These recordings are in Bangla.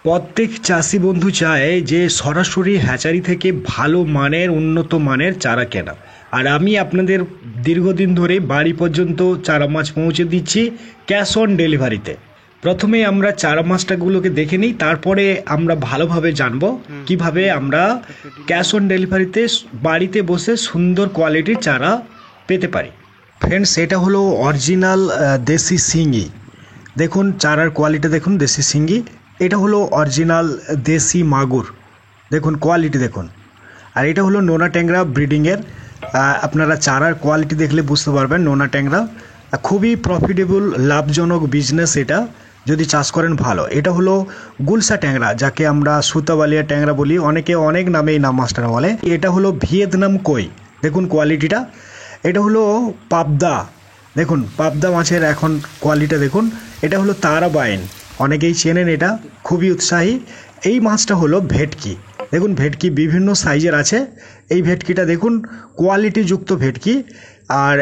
প্রত্যেক চাষি বন্ধু চায় যে সরাসরি হ্যাচারি থেকে ভালো মানের উন্নত মানের চারা কেনা। আর আমি আপনাদের দীর্ঘদিন ধরে বাড়ি পর্যন্ত চারা মাছ পৌঁছে দিচ্ছি ক্যাশ অন ডেলিভারিতে। প্রথমে আমরা চারা মাছটাগুলোকে দেখে নিই, তারপরে আমরা ভালোভাবে জানবো কিভাবে আমরা ক্যাশ অন ডেলিভারিতে বাড়িতে বসে সুন্দর কোয়ালিটির চারা পেতে পারি। ফ্রেন্ডস, এটা হলো অরিজিনাল দেশি শিঙ্গি। দেখুন চারার কোয়ালিটি দেখুন, দেশি শিঙ্গি। এটা হলো অরিজিনাল দেশি মাগুর, দেখুন কোয়ালিটি দেখুন। আর এটা হলো নোনা ট্যাংরা ব্রিডিংয়ের। আপনারা চারার কোয়ালিটি দেখলে বুঝতে পারবেন নোনা ট্যাংরা খুবই প্রফিটেবল, লাভজনক বিজনেস এটা যদি চাষ করেন ভালো। এটা হলো গুলশা ট্যাংরা, যাকে আমরা সুতাবালিয়া ট্যাংরা বলি, অনেকে অনেক নামে এই নাম মাস্টার বলে। এটা হলো ভিয়েতনাম কই, দেখুন কোয়ালিটিটা। এটা হলো পাবদা, দেখুন পাবদা মাছের এখন কোয়ালিটি দেখুন। এটা হলো তারাবাইন, অনেকেই চেনেন, এটা খুবই উৎসাহী। এই মাছটা হলো ভেটকি, দেখুন ভেটকি বিভিন্ন সাইজের আছে। এই ভেটকিটা দেখুন কোয়ালিটিযুক্ত ভেটকি। আর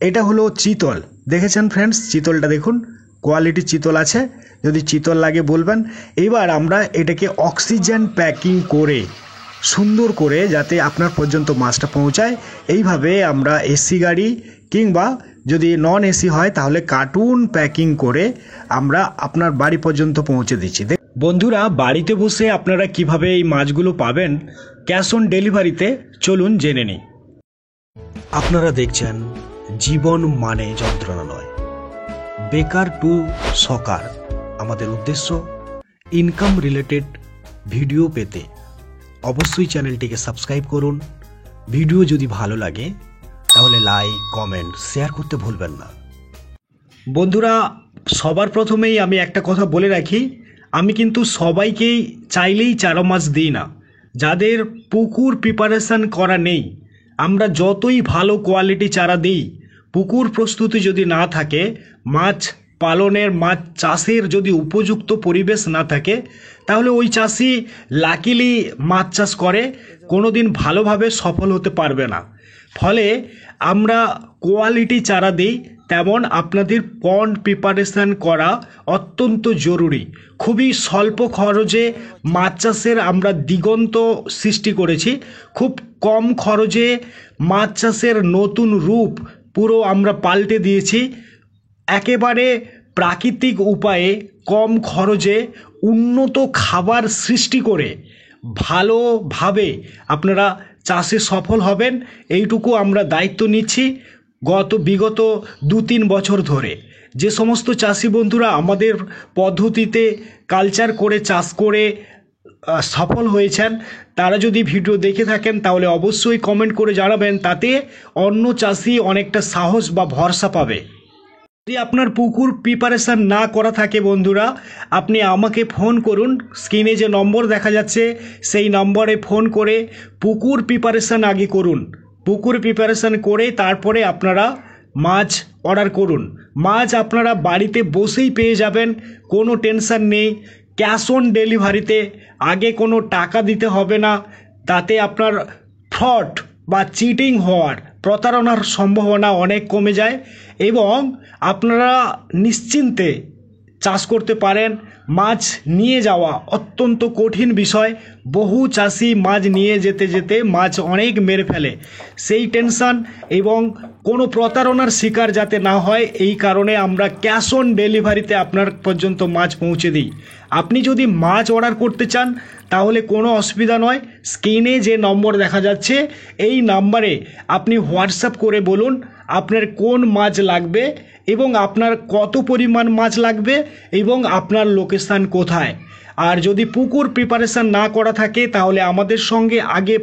এটা হলো চিতল, দেখেছেন ফ্রেন্ডস চিতলটা দেখুন, কোয়ালিটি চিতল আছে, যদি চিতল লাগে বলবেন। এবার আমরা এটাকে অক্সিজেন প্যাকিং করে সুন্দর করে যাতে আপনার পর্যন্ত মাছটা পৌঁছায়, এইভাবে আমরা এসি গাড়ি কিংবা যদি নন এসি হয় তাহলে কার্টুন প্যাকিং করে আমরা আপনার বাড়ি পর্যন্ত পৌঁছে দিচ্ছি। বন্ধুরা, বাড়িতে বসে আপনারা কিভাবে এই মাছগুলো পাবেন ক্যাশ অন ডেলিভারিতে, চলুন জেনে নিই। আপনারা দেখছেন জীবন মানে যন্ত্রণা নয়, বেকার টু সকার। আমাদের উদ্দেশ্য ইনকাম রিলেটেড ভিডিও পেতে অবশ্যই চ্যানেলটিকে সাবস্ক্রাইব করুন। ভিডিও যদি ভালো লাগে তাহলে লাইক, কমেন্ট, শেয়ার করতে ভুলবেন না। বন্ধুরা, সবার প্রথমেই আমি একটা কথা বলে রাখি, আমি কিন্তু সবাইকেই চাইলেই চারা মাছ দিই না। যাদের পুকুর প্রিপারেশান করা নেই, আমরা যতই ভালো কোয়ালিটি চারা দিই, পুকুর প্রস্তুতি যদি না থাকে, মাছ পালনের মাছ চাষের যদি উপযুক্ত পরিবেশ না থাকে, তাহলে ওই চাষি লাকিলি মাছ চাষ করে কোনো দিন ভালোভাবে সফল হতে পারবে না। ফলে আমরা কোয়ালিটি চারা দিই, তেমন আপনাদের পন্ড প্রিপারেশান করা অত্যন্ত জরুরি। খুবই স্বল্প খরচে মাছ চাষের আমরা দিগন্ত সৃষ্টি করেছি। খুব কম খরচে মাছ চাষের নতুন রূপ পুরো আমরা পাল্টে দিয়েছি। একেবারে প্রাকৃতিক উপায়ে কম খরচে উন্নত খাবার সৃষ্টি করে ভালোভাবে আপনারা চাষে সফল হবেন, এইটুকু আমরা দায়িত্ব নিচ্ছি। বিগত 2-3 বছর ধরে যে সমস্ত চাষি বন্ধুরা আমাদের পদ্ধতিতে কালচার করে চাষ করে সফল হয়েছেন, তারা যদি ভিডিও দেখে থাকেন তাহলে অবশ্যই কমেন্ট করে জানাবেন, তাতে অন্য চাষি অনেকটা সাহস বা ভরসা পাবে। যদি আপনার পুকুর প্রিপারেশান না করা থাকে বন্ধুরা, আপনি আমাকে ফোন করুন। স্ক্রিনে যে নম্বর দেখা যাচ্ছে সেই নম্বরে ফোন করে পুকুর প্রিপারেশান আগে করুন। পুকুর প্রিপারেশান করে তারপরে আপনারা মাছ অর্ডার করুন। মাছ আপনারা বাড়িতে বসেই পেয়ে যাবেন, কোনো টেনশন নেই। ক্যাশ অন ডেলিভারিতে আগে কোনো টাকা দিতে হবে না, তাতে আপনার ফ্রড বা চিটিং হওয়ার, প্রতারণার সম্ভাবনা অনেক কমে যায় এবং আপনারা নিশ্চিন্তে চাষ করতে পারেন। মাছ নিয়ে যাওয়া অত্যন্ত কঠিন বিষয়। বহু চাষি মাছ নিয়ে যেতে যেতে মাছ অনেক মেরে ফেলে। সেই টেনশন এবং কোনো প্রতারণার শিকার যাতে না হয়, এই কারণে আমরা ক্যাশ অন ডেলিভারিতে আপনার পর্যন্ত মাছ পৌঁছে দিই। আপনি যদি মাছ অর্ডার করতে চান তাহলে কোনো অসুবিধা নয়। স্ক্রিনে যে নম্বর দেখা যাচ্ছে এই নাম্বারে আপনি হোয়াটসঅ্যাপ করে বলুন আপনার কোন মাছ লাগবে এবং আপনার কত পরিমাণ মাছ লাগবে এবং আপনার লোকেশান কোথায়। আর যদি পুকুর প্রিপারেশান না করা থাকে তাহলে আমাদের সঙ্গে আগে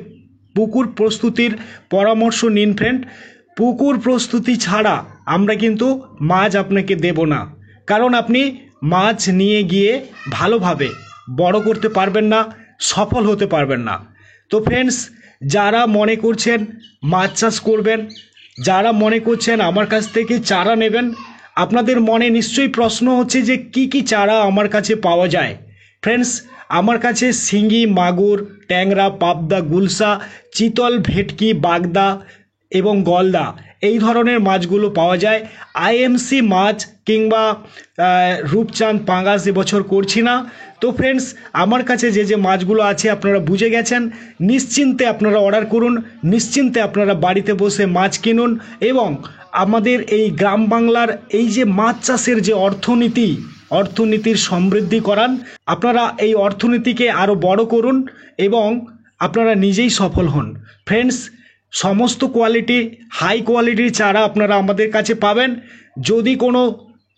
পুকুর প্রস্তুতির পরামর্শ নিন ফ্রেন্ড। পুকুর প্রস্তুতি ছাড়া আমরা কিন্তু মাছ আপনাকে দেব না, কারণ আপনি মাছ নিয়ে গিয়ে ভালোভাবে বড় করতে পারবেন না, সফল হতে পারবেন না। তো ফ্রেন্ডস, যারা মনে করছেন মাছ চাষ করবেন, যারা মনে করছেন আমার কাছ থেকে চারা নেবেন, আপনাদের মনে নিশ্চয়ই প্রশ্ন হচ্ছে যে কি কি চারা আমার কাছে পাওয়া যায়। ফ্রেন্ডস, আমার কাছে শিঙ্গি, মাগুর, ট্যাংরা, পাবদা, গুলশা, চিতল, ভেটকি, বাগদা এবং গলদা এই ধরনের মাছগুলো পাওয়া যায়। আইএমসি মাছ কিংবা রূপচাঁদ পাঙ্গাস এবছর করছি না। তো ফ্রেন্ডস, আমার কাছে যে যে মাছগুলো আছে আপনারা বুঝে গেছেন। নিশ্চিন্তে আপনারা অর্ডার করুন, নিশ্চিন্তে আপনারা বাড়িতে বসে মাছ কিনুন এবং আমাদের এই গ্রাম বাংলার এই যে মাছ চাষের যে অর্থনীতির সমৃদ্ধি করান। আপনারা এই অর্থনীতিকে আরও বড় করুন এবং আপনারা নিজেই সফল হন। ফ্রেন্ডস, সমস্ত কোয়ালিটি হাই কোয়ালিটির চারা আপনারা আমাদের কাছে পাবেন। যদি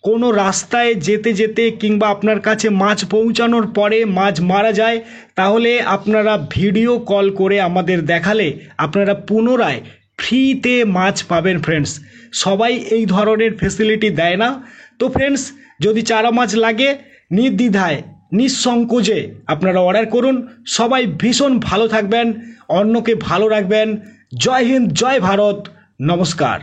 কোনো রাস্তায় যেতে যেতে কিংবা আপনার কাছে মাছ পৌঁছানোর পরে মাছ মারা যায়, তাহলে আপনারা ভিডিও কল করে আমাদের দেখালে আপনারা পুনরায় ফ্রিতে মাছ পাবেন। ফ্রেন্ডস, সবাই এই ধরনের ফেসিলিটি দেয় না। তো ফ্রেন্ডস, যদি চারা মাছ লাগে নির্দ্বিধায় নিঃসংকোচে আপনারা অর্ডার করুন। সবাই ভীষণ ভালো থাকবেন, অন্যকে ভালো রাখবেন। জয় হিন্দ, জয় ভারত, নমস্কার।